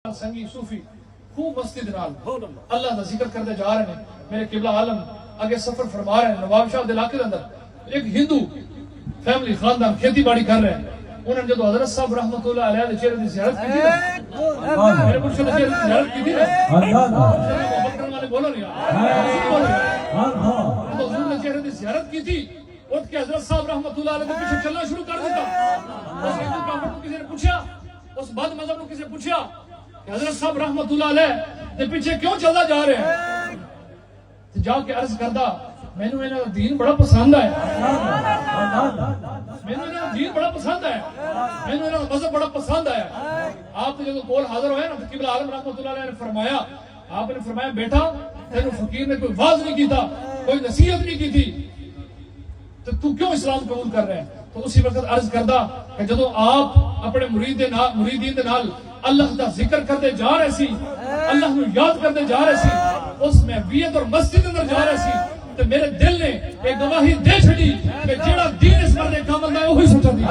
سنگی صوفی خوب مستی نال اللہ دا ذکر کرتے جا رہے ہیں. میرے قبلہ عالم آگے سفر فرما رہے ہیں. نواب شاہ علاقے کے اندر ایک ہندو فیملی خاندان کھیتی باڑی کر رہے ہیں. انہوں نے جدو حضرت صاحب رحمۃ اللہ علیہ دے چہرے دی زیارت کی تھی نا, میرے مرشد دے چہرے دی زیارت کی تھی نا, محبت کرنے والے بولو نہیں تو حضور نے چہرے دی زیارت کی تھی. اٹھ کے حضرت صاحب رحمۃ اللہ علیہ کے پیچھے چلنا شروع کر دیتا. اس ہندو کافر کو کسی نے پوچھا, اس بد مذہب کو کسی نے پوچھا کہ حضرت صاحب رحمۃ اللہ علیہ دے پیچھے کیوں چلتا جا رہے ہیں؟ جا کے عرض کردا مینوں انہاں دا دین بڑا پسند ہے, مینوں انہاں دا دین بڑا پسند ہے, مینوں انہاں دا مذہب بڑا پسند ہے. آپ نے جب کول حاضر ہوئے نا تو قبلہ عالم رحمۃ اللہ علیہ نے فرمایا, آپ نے فرمایا بیٹا تینوں فقیر نے کوئی واعظ نہیں کیتا, کوئی نصیحت نہیں کی تھی, تو کیوں اسلام قبول کر رہے ہیں؟ تو اسی وقت عرض کردا کہ جدو آپ اپنے مریدین دے نال اللہ دا ذکر کرتے جا رہے سی, اللہ نو یاد کرتے جا رہے سی, اس محبیت اور مسجد اندر جا رہے سی, تو میرے دل نے ایک گواہی دے چھڑی کہ جیڑا دین اس مرد کامل دا ہے وہی سچا دین.